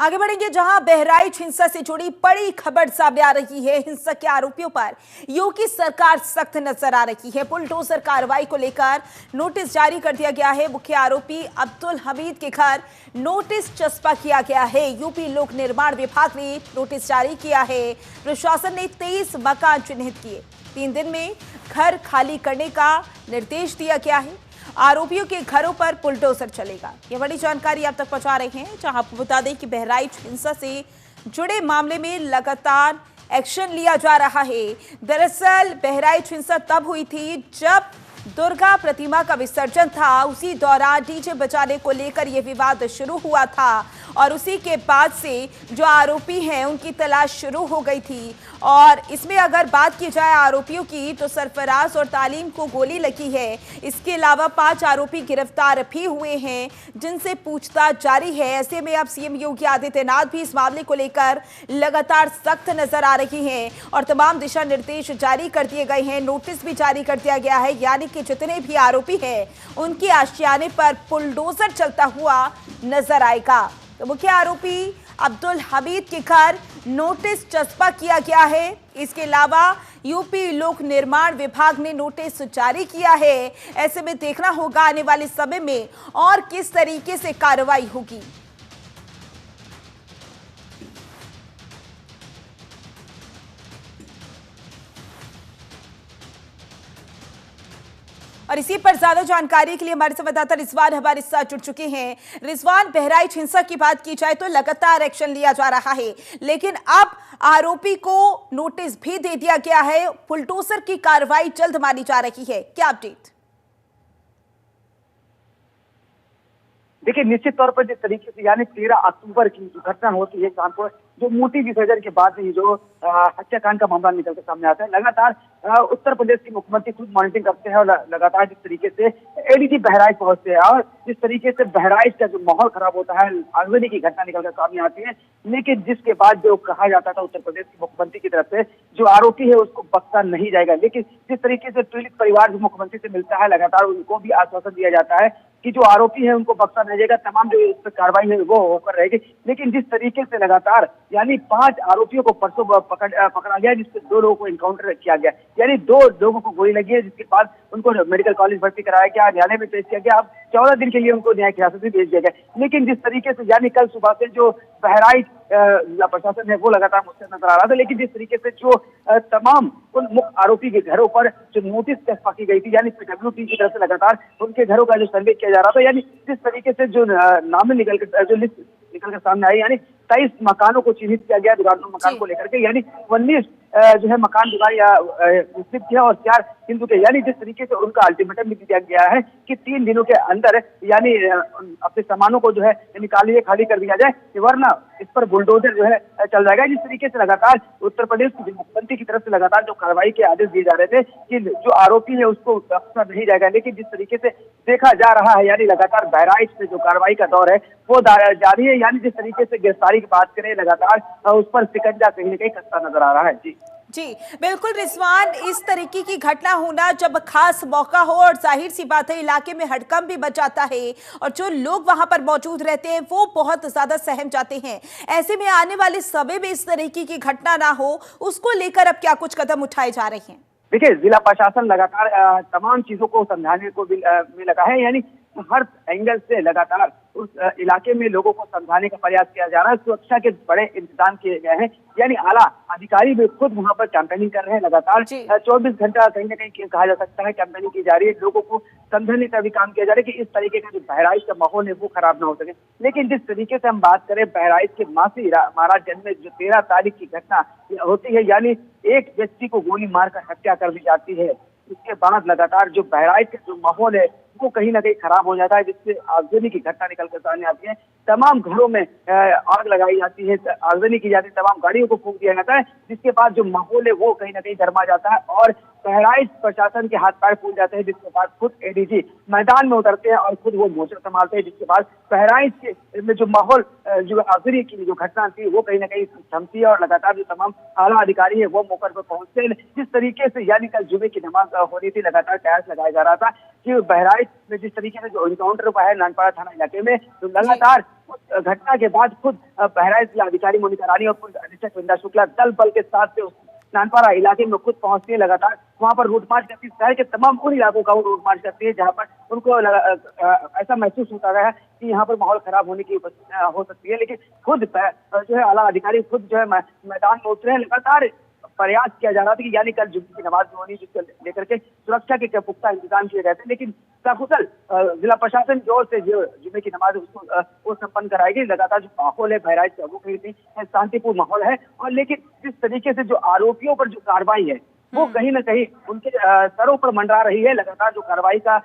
आगे बढ़ेंगे जहां बहराइच हिंसा से जुड़ी बड़ी खबर सामने आ रही है। हिंसा के आरोपियों पर योगी सरकार सख्त नजर आ रही है। बुलडोजर कार्रवाई को लेकर नोटिस जारी कर दिया गया है। मुख्य आरोपी अब्दुल हमीद के घर नोटिस चस्पा किया गया है। यूपी लोक निर्माण विभाग ने नोटिस जारी किया है। प्रशासन ने 23 मकान चिन्हित किए। 3 दिन में घर खाली करने का निर्देश दिया गया है। आरोपियों के घरों पर बुलडोजर चलेगा। ये बड़ी जानकारी आप तक पहुंचा रहे हैं। जहां आपको बता दें कि बहराइच हिंसा से जुड़े मामले में लगातार एक्शन लिया जा रहा है। दरअसल बहराइच हिंसा तब हुई थी जब दुर्गा प्रतिमा का विसर्जन था। उसी दौरान डीजे बजाने को लेकर यह विवाद शुरू हुआ था और उसी के बाद से जो आरोपी हैं उनकी तलाश शुरू हो गई थी। और इसमें अगर बात की जाए आरोपियों की तो सरफराज और तालीम को गोली लगी है। इसके अलावा 5 आरोपी गिरफ्तार भी हुए हैं जिनसे पूछताछ जारी है। ऐसे में अब सीएम योगी आदित्यनाथ भी इस मामले को लेकर लगातार सख्त नजर आ रही हैं और तमाम दिशा निर्देश जारी कर दिए गए हैं। नोटिस भी जारी कर दिया गया है, यानी कि जितने भी आरोपी हैं उनके आशियाने पर बुलडोजर चलता हुआ नजर आएगा। तो मुख्य आरोपी अब्दुल हमीद के घर नोटिस चस्पा किया गया है। इसके अलावा यूपी लोक निर्माण विभाग ने नोटिस जारी किया है। ऐसे में देखना होगा आने वाले समय में और किस तरीके से कार्रवाई होगी। और इसी पर ज्यादा जानकारी के लिए हमारे संवाददाता रिजवान हमारे साथ जुड़ चुके हैं। रिजवान, बहराइच हिंसा की बात की जाए तो लगातार एक्शन लिया जा रहा है, लेकिन अब आरोपी को नोटिस भी दे दिया गया है। बुलडोजर की कार्रवाई जल्द मानी जा रही है, क्या अपडेट? देखिए, निश्चित तौर पर जिस तरीके से यानी 13 अक्टूबर की जो घटना होती है कानपुर, जो मूर्ति विसर्जन के बाद ही जो हत्याकांड का मामला निकल के सामने आता है, लगातार उत्तर प्रदेश के मुख्यमंत्री खुद मॉनिटरिंग करते हैं और लगातार जिस तरीके से एडीजी बहराइच पहुंचते हैं और जिस तरीके से बहराइच का जो माहौल खराब होता है, आगजनी की घटना निकल कर सामने आती है। लेकिन जिसके बाद जो कहा जाता था उत्तर प्रदेश के मुख्यमंत्री की तरफ से, जो आरोपी है उसको बख्शा नहीं जाएगा। लेकिन जिस तरीके से पीड़ित परिवार जो मुख्यमंत्री से मिलता है, लगातार उनको भी आश्वासन दिया जाता है कि जो आरोपी है उनको बख्शा नहीं जाएगा, तमाम जो इस पर कार्रवाई है वो होकर रहेगी। लेकिन जिस तरीके से लगातार यानी 5 आरोपियों को परसों पकड़ा गया, जिससे 2 लोगों को इनकाउंटर किया गया, यानी 2 लोगों को गोली लगी है, जिसके बाद उनको मेडिकल कॉलेज भर्ती कराया गया, न्यायालय में पेश किया गया। अब 14 दिन के लिए उनको न्यायिक हिरासत में भेज दिया गया। लेकिन जिस तरीके से यानी कल सुबह से जो बहराइच जिला प्रशासन है वो लगातार मुस्तैद नजर आ रहा था। लेकिन जिस तरीके से जो तमाम उन मुख्य आरोपी के घरों पर जो नोटिस चस्पा की गई थी, यानी पीडब्ल्यूडी की तरफ से लगातार उनके घरों का जो सर्वे किया जा रहा था, यानी जिस तरीके से जो नाम जो लिस्ट निकल कर सामने आई, यानी 23 मकानों को चिन्हित किया गया दुकानों मकान को लेकर के, यानी 19 जो है मकान दुकान या मुस्लिम के और 4 हिंदू के। यानी जिस तरीके से उनका अल्टीमेटम भी दिया गया है कि 3 दिनों के अंदर यानी अपने सामानों को जो है निकालिए, खाली कर दिया जाए, वरना इस पर बुलडोजर जो है चल जाएगा। जिस तरीके से लगातार उत्तर प्रदेश के मुख्यमंत्री की तरफ से लगातार जो कार्रवाई के आदेश दिए जा रहे थे कि जो आरोपी है उसको बख्शा नहीं जाएगा। लेकिन जिस तरीके से देखा जा रहा है, यानी लगातार बहराइच में जो कार्रवाई का दौर है वो जारी है। यानी जिस तरीके से गिरफ्तारी की बात करें, लगातार उस पर शिकंजा कहीं न कहीं कसता नजर आ रहा है। जी बिल्कुल रिजवान, इस तरीके की घटना होना जब खास मौका हो और जाहिर सी बात है इलाके में हड़कंप भी मच जाता है और जो लोग वहां पर मौजूद रहते हैं वो बहुत ज्यादा सहम जाते हैं। ऐसे में आने वाले समय में इस तरीके की घटना ना हो, उसको लेकर अब क्या कुछ कदम उठाए जा रहे हैं? देखिए, जिला प्रशासन लगातार तमाम चीजों को समझाने को में लगा है, यानी हर एंगल से लगातार उस इलाके में लोगों को समझाने का प्रयास किया जा रहा है। सुरक्षा के बड़े इंतजाम किए गए हैं, यानी आला अधिकारी भी खुद वहां पर कैंपेनिंग कर रहे हैं। लगातार 24 घंटा कहीं ना कहीं कहा जा सकता है कैंपेनिंग की जा रही है। लोगों को समझाने का भी काम किया जा रहा है कि इस तरीके का जो बहराइच का माहौल है वो खराब ना हो सके। लेकिन जिस तरीके से हम बात करें बहराइच के मासी महाराज जन्म में जो 13 तारीख की घटना होती है, यानी एक व्यक्ति को गोली मारकर हत्या कर दी जाती है, उसके बाद लगातार जो बहराइच का जो माहौल है वो कहीं ना कहीं खराब हो जाता है, जिससे आगजनी की घटना निकल कर सामने आती है। तमाम घरों में आग लगाई जाती है, आगजनी की जाती है, तमाम गाड़ियों को फूंक दिया जाता है, जिसके बाद जो माहौल है वो कहीं ना कहीं गर्मा जाता है और बहराइच प्रशासन के हाथ पैर फूल जाते हैं। जिसके बाद खुद एडीजी मैदान में उतरते हैं और खुद वो मोर्चा संभालते हैं, जिसके बाद बहराइच में जो माहौल जो आगजनी की जो घटना थी वो कहीं ना कहीं थमती है और लगातार जो तमाम आला अधिकारी है वो मौके पर पहुंचते हैं। जिस तरीके से यानी कल जुमे की नमाज हो रही थी, लगातार टायर्स लगाया जा रहा था कि बहराइच में जिस तरीके से जो एनकाउंटर हुआ है नानपाड़ा थाना इलाके में, तो लगातार उस घटना के बाद खुद बहराइच जिलाधिकारी मोनिका रानी और पुलिस अधीक्षक वृंदा शुक्ला दल बल के साथ से उस नानपाड़ा इलाके में खुद पहुंचती है, लगातार वहां पर रूट मार्च करती है। शहर के तमाम उन इलाकों का वो रूट मार्च करती है जहां पर उनको ऐसा महसूस होता है कि यहाँ पर माहौल खराब होने की हो सकती है, लेकिन खुद जो है आला अधिकारी खुद जो है मैदान में उतरे हैं। लगातार प्रयास किया जा रहा था कि यानी कल जुम्मे की नमाज होनी, जिसको लेकर के सुरक्षा के पुख्ता इंतजाम किए गए थे, लेकिन सकुशल जिला प्रशासन जोर से जो जुम्मे की नमाज वो संपन्न कराएगी। लगातार जो माहौल है बहराइच का वो कहीं शांतिपूर्ण माहौल है, और लेकिन जिस तरीके से जो आरोपियों पर जो कार्रवाई है वो कहीं न कहीं उनके सरों पर मंडरा रही है। लगातार जो कार्रवाई का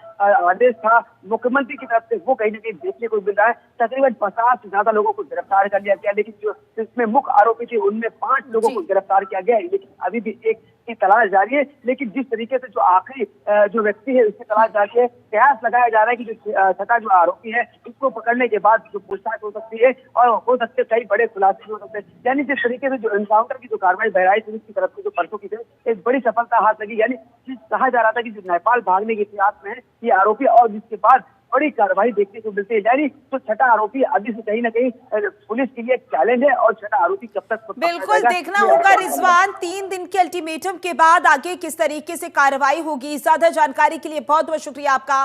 आदेश था मुख्यमंत्री की तरफ से वो कहीं न कहीं देखने को मिल रहा है। तकरीबन 50 से ज्यादा लोगों को गिरफ्तार कर लिया गया, लेकिन जो इसमें मुख्य आरोपी थे उनमें 5 लोगों को गिरफ्तार किया गया है, लेकिन अभी भी एक की तलाश जारी है। लेकिन जिस तरीके से जो आखिरी जो व्यक्ति है उसकी तलाश जारी है, कयास लगाया जा रहा है कि जो छठा जो आरोपी है उसको पकड़ने के बाद जो पूछताछ हो सकती है और हो सकते कई बड़े खुलासे हो सकते हैं। यानी जिस तरीके से जो एनकाउंटर की जो कार्रवाई बहराइच पुलिस की तरफ से जो परसों की थी, एक बड़ी सफलता हाथ लगी। यानी कहा जा रहा था कि जो नेपाल भागने के इतिहास में है ये आरोपी, और जिसके बाद बड़ी कार्रवाई देखने को मिलती है। यानी तो छठा आरोपी अभी से कहीं ना कहीं पुलिस के लिए एक चैलेंज है, और छठा आरोपी कब तक बिल्कुल देखना होगा रिजवान, 3 दिन के अल्टीमेटम के बाद आगे किस तरीके से कार्रवाई होगी। ज्यादा जानकारी के लिए बहुत बहुत शुक्रिया आपका।